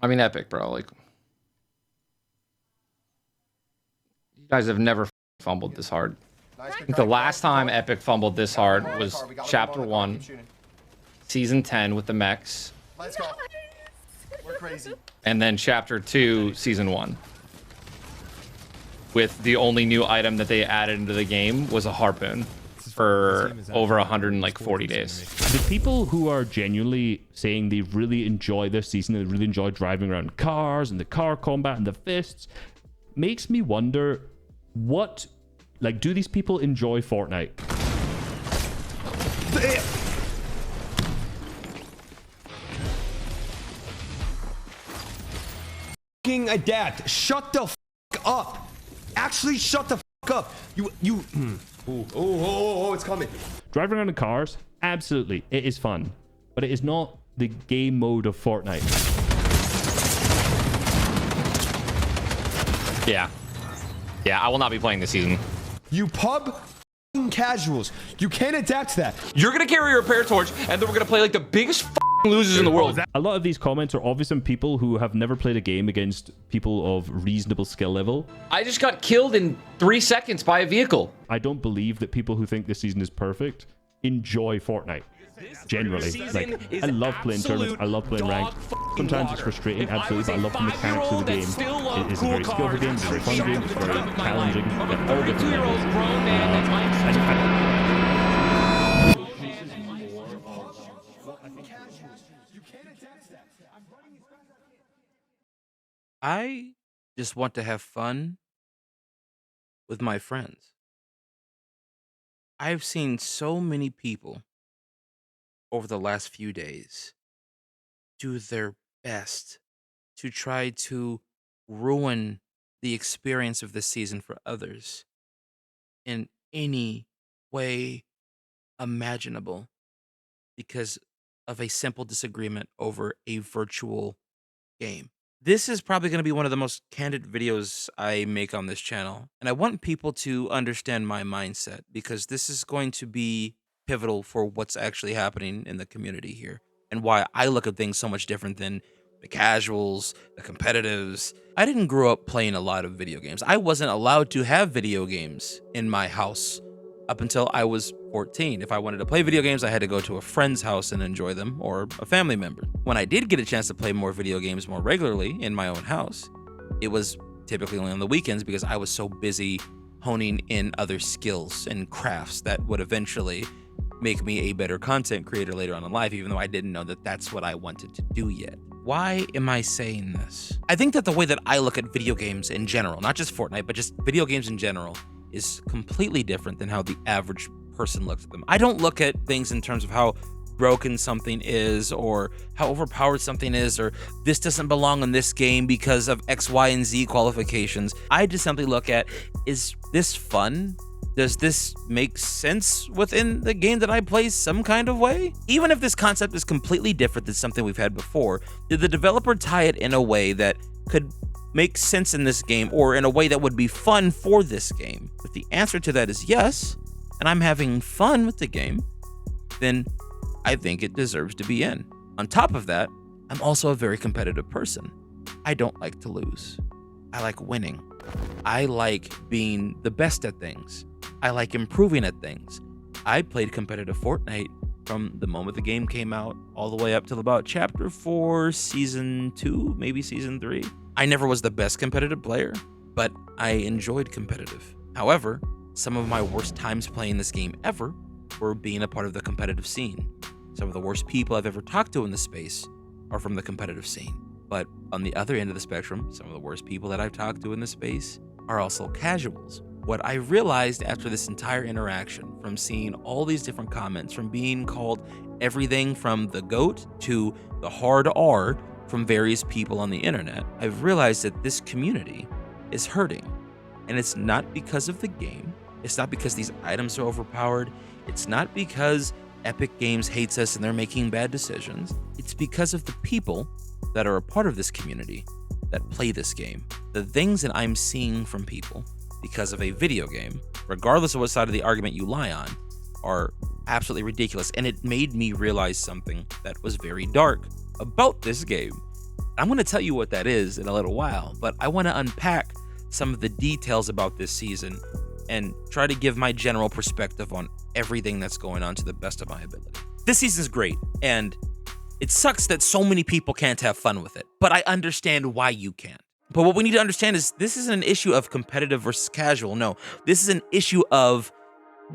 I mean, Epic, bro. Like, you guys have never fumbled this hard. I think the last time Epic fumbled this hard was Chapter 1, Season 10 with the mechs. Let's go. We're crazy. And then Chapter 2, Season 1. With the only new item that they added into the game was a harpoon for over 140 days. The people who are genuinely saying they really enjoy this season, they really enjoy driving around cars and the car combat and the fists, makes me wonder what, like, do these people enjoy Fortnite? Adapt. Shut the f up. Actually, shut the f up. It's coming. Driving around in cars, absolutely, it is fun, but it is not the game mode of Fortnite. Yeah, I will not be playing this season. You pub casuals. You can't adapt to that. You're gonna carry a repair torch, and then we're gonna play like the biggest losers in the world. A lot of these comments are obviously people who have never played a game against people of reasonable skill level. I just got killed in 3 seconds by a vehicle. I don't believe that people who think this season is perfect enjoy Fortnite. Generally, like, I love playing tournaments, I love playing ranked. Sometimes it's frustrating, absolutely, but I love the mechanics of the game. It is a very skillful game, it's a very fun game, it's very challenging at all different levels. I just want to have fun with my friends. I've seen so many people over the last few days do their best to try to ruin the experience of this season for others in any way imaginable because of a simple disagreement over a virtual game. This is probably going to be one of the most candid videos I make on this channel, and I want people to understand my mindset because this is going to be pivotal for what's actually happening in the community here and why I look at things so much different than the casuals, the competitives. I didn't grow up playing a lot of video games. I wasn't allowed to have video games in my house up until I was 14. If I wanted to play video games, I had to go to a friend's house and enjoy them, or a family member. When I did get a chance to play more video games more regularly in my own house, it was typically only on the weekends because I was so busy honing in other skills and crafts that would eventually make me a better content creator later on in life, even though I didn't know that that's what I wanted to do yet. Why am I saying this? I think that the way that I look at video games in general, not just Fortnite, but just video games in general, is completely different than how the average person looks at them. I don't look at things in terms of how broken something is or how overpowered something is or this doesn't belong in this game because of X, Y, and Z qualifications. I just simply look at, is this fun? Does this make sense within the game that I play some kind of way? Even if this concept is completely different than something we've had before, did the developer tie it in a way that could make sense in this game or in a way that would be fun for this game? If the answer to that is yes, and I'm having fun with the game, then I think it deserves to be in. On top of that, I'm also a very competitive person. I don't like to lose. I like winning. I like being the best at things. I like improving at things. I played competitive Fortnite from the moment the game came out all the way up till about Chapter 4, Season 2, maybe Season 3. I never was the best competitive player, but I enjoyed competitive. However, some of my worst times playing this game ever were being a part of the competitive scene. Some of the worst people I've ever talked to in the space are from the competitive scene. But on the other end of the spectrum, some of the worst people that I've talked to in the space are also casuals. What I realized after this entire interaction, from seeing all these different comments, from being called everything from the GOAT to the hard R from various people on the internet, I've realized that this community is hurting. And it's not because of the game. It's not because these items are overpowered. It's not because Epic Games hates us and they're making bad decisions. It's because of the people that are a part of this community that play this game. The things that I'm seeing from people because of a video game, regardless of what side of the argument you lie on, are absolutely ridiculous. And it made me realize something that was very dark about this game. I'm going to tell you what that is in a little while, but I want to unpack some of the details about this season and try to give my general perspective on everything that's going on to the best of my ability. This season's great, and it sucks that so many people can't have fun with it, but I understand why you can't. But what we need to understand is this isn't an issue of competitive versus casual. No, this is an issue of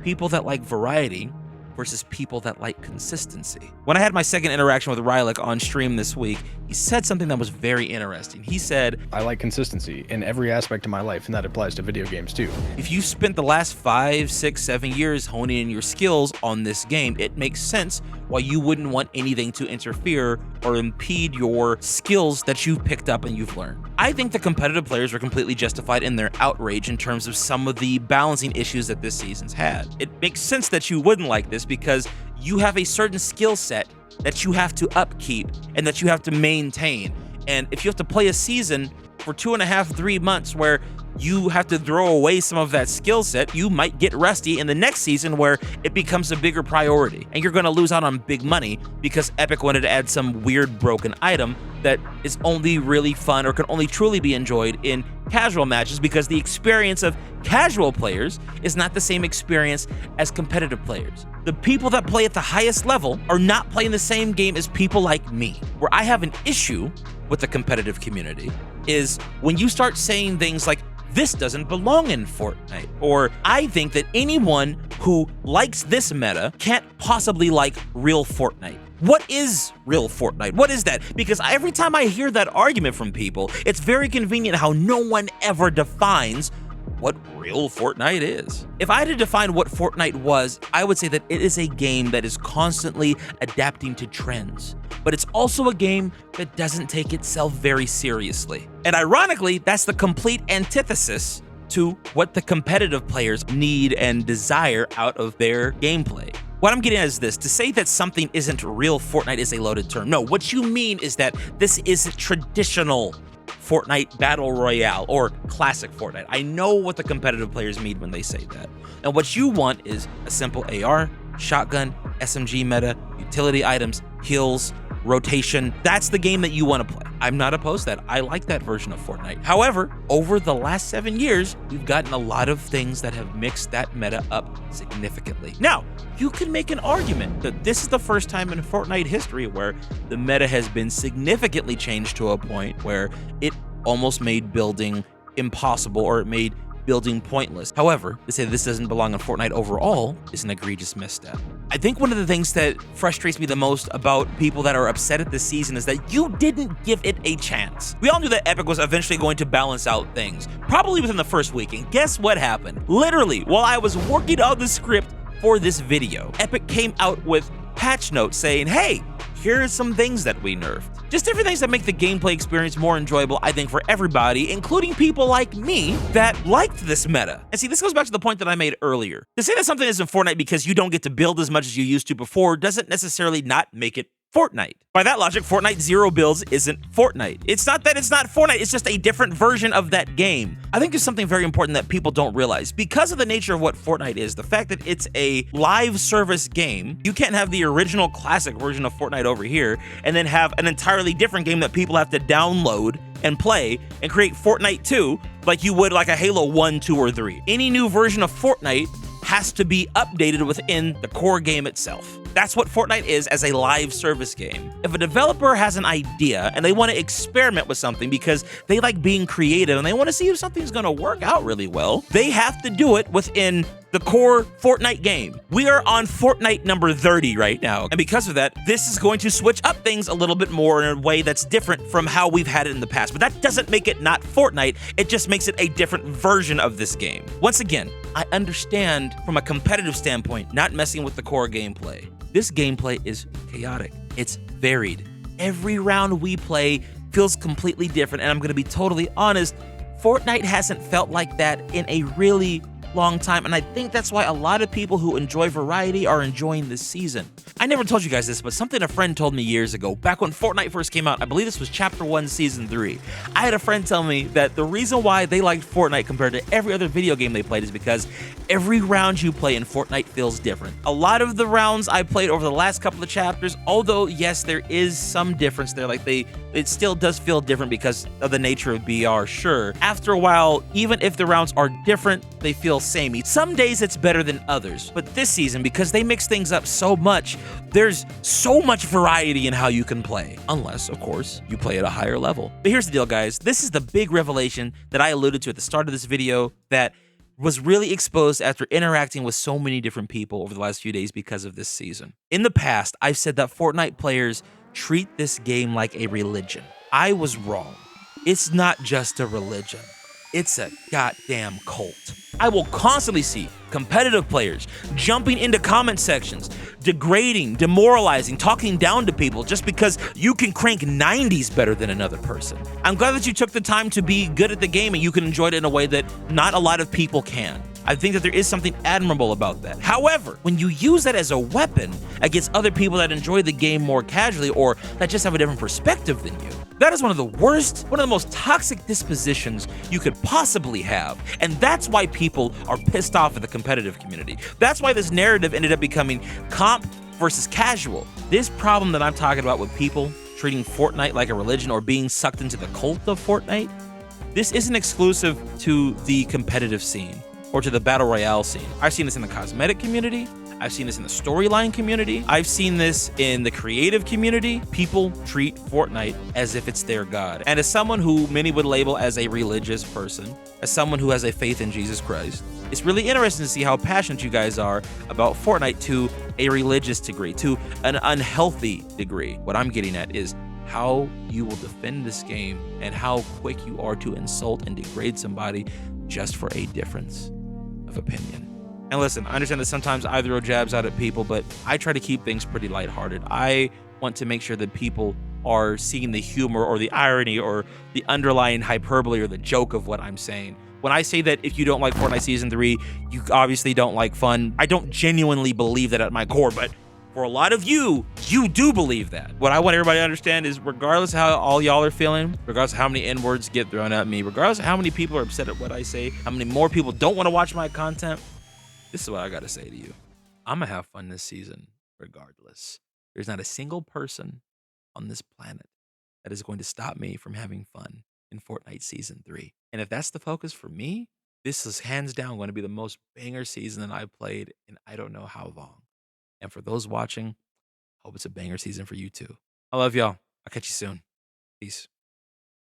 people that like variety versus people that like consistency. When I had my second interaction with Rylick on stream this week, he said something that was very interesting. He said, I like consistency in every aspect of my life, and that applies to video games too. If you spent the last 5, 6, 7 years honing in your skills on this game, it makes sense why you wouldn't want anything to interfere or impede your skills that you've picked up and you've learned. I think the competitive players were completely justified in their outrage in terms of some of the balancing issues that this season's had. It makes sense that you wouldn't like this because you have a certain skill set that you have to upkeep and that you have to maintain. And if you have to play a season for 2.5, 3 months where you have to throw away some of that skill set, you might get rusty in the next season where it becomes a bigger priority. And you're going to lose out on big money because Epic wanted to add some weird broken item that is only really fun or can only truly be enjoyed in casual matches, because the experience of casual players is not the same experience as competitive players. The people that play at the highest level are not playing the same game as people like me. Where I have an issue with the competitive community is when you start saying things like, this doesn't belong in Fortnite, or I think that anyone who likes this meta can't possibly like real Fortnite. What is real Fortnite? What is that? Because every time I hear that argument from people, it's very convenient how no one ever defines what real Fortnite is. If I had to define what Fortnite was, I would say that it is a game that is constantly adapting to trends, but it's also a game that doesn't take itself very seriously. And ironically, that's the complete antithesis to what the competitive players need and desire out of their gameplay. What I'm getting at is this: to say that something isn't real Fortnite is a loaded term. No, what you mean is that this is traditional Fortnite Battle Royale or classic Fortnite. I know what the competitive players mean when they say that. And what you want is a simple AR, shotgun, SMG meta, utility items, heals, rotation. That's the game that you want to play. I'm not opposed to that. I like that version of Fortnite. However, over the last 7 years, we've gotten a lot of things that have mixed that meta up significantly. Now, you can make an argument that this is the first time in Fortnite history where the meta has been significantly changed to a point where it almost made building impossible, or it made building pointless. However, to say this doesn't belong in Fortnite overall is an egregious misstep. I think one of the things that frustrates me the most about people that are upset at this season is that you didn't give it a chance. We all knew that Epic was eventually going to balance out things, probably within the first week, and guess what happened? Literally, while I was working on the script for this video, Epic came out with patch notes saying, hey, here are some things that we nerfed. Just different things that make the gameplay experience more enjoyable, I think, for everybody, including people like me that liked this meta. And see, this goes back to the point that I made earlier. To say that something isn't Fortnite because you don't get to build as much as you used to before doesn't necessarily not make it Fortnite. By that logic, Fortnite Zero Builds isn't Fortnite. It's not that it's not Fortnite, it's just a different version of that game. I think there's something very important that people don't realize. Because of the nature of what Fortnite is, the fact that it's a live service game, you can't have the original classic version of Fortnite over here and then have an entirely different game that people have to download and play and create Fortnite 2 like you would like a Halo 1, 2, or 3. Any new version of Fortnite has to be updated within the core game itself. That's what Fortnite is as a live service game. If a developer has an idea and they want to experiment with something because they like being creative and they want to see if something's going to work out really well, they have to do it within the core Fortnite game. We are on Fortnite number 30 right now, and because of that, this is going to switch up things a little bit more in a way that's different from how we've had it in the past. But that doesn't make it not Fortnite, it just makes it a different version of this game. Once again, I understand from a competitive standpoint not messing with the core gameplay. This gameplay is chaotic. It's varied. Every round we play feels completely different, and I'm going to be totally honest, Fortnite hasn't felt like that in a really long time, and I think that's why a lot of people who enjoy variety are enjoying this season. I never told you guys this, but something a friend told me years ago, back when Fortnite first came out. I believe this was Chapter 1, Season 3. I had a friend tell me that the reason why they liked Fortnite compared to every other video game they played is because every round you play in Fortnite feels different. A lot of the rounds I played over the last couple of chapters, although yes, there is some difference there, like it still does feel different because of the nature of BR, sure. After a while, even if the rounds are different, they feel samey. Some days it's better than others, but this season, because they mix things up so much, there's so much variety in how you can play. Unless, of course, you play at a higher level. But here's the deal, guys. This is the big revelation that I alluded to at the start of this video that was really exposed after interacting with so many different people over the last few days because of this season. In the past, I've said that Fortnite players treat this game like a religion. I was wrong. It's not just a religion. It's a goddamn cult. I will constantly see competitive players jumping into comment sections, degrading, demoralizing, talking down to people just because you can crank 90s better than another person. I'm glad that you took the time to be good at the game and you can enjoy it in a way that not a lot of people can. I think that there is something admirable about that. However, when you use that as a weapon against other people that enjoy the game more casually or that just have a different perspective than you, that is one of the worst, one of the most toxic dispositions you could possibly have. And that's why people are pissed off at the competitive community. That's why this narrative ended up becoming comp versus casual. This problem that I'm talking about with people treating Fortnite like a religion or being sucked into the cult of Fortnite, this isn't exclusive to the competitive scene or to the battle royale scene. I've seen this in the cosmetic community. I've seen this in the storyline community. I've seen this in the creative community. People treat Fortnite as if it's their god. And as someone who many would label as a religious person, as someone who has a faith in Jesus Christ, it's really interesting to see how passionate you guys are about Fortnite to a religious degree, to an unhealthy degree. What I'm getting at is how you will defend this game and how quick you are to insult and degrade somebody just for a difference of opinion. And listen, I understand that sometimes I throw jabs out at people, but I try to keep things pretty lighthearted. I want to make sure that people are seeing the humor or the irony or the underlying hyperbole or the joke of what I'm saying. When I say that if you don't like Fortnite Season 3, you obviously don't like fun, I don't genuinely believe that at my core, but for a lot of you, you do believe that. What I want everybody to understand is regardless of how all y'all are feeling, regardless of how many N-words get thrown at me, regardless of how many people are upset at what I say, how many more people don't want to watch my content, this is what I gotta say to you. I'm gonna have fun this season, regardless. There's not a single person on this planet that is going to stop me from having fun in Fortnite Season 3. And if that's the focus for me, this is hands down going to be the most banger season that I've played in I don't know how long. And for those watching, I hope it's a banger season for you too. I love y'all. I'll catch you soon. Peace.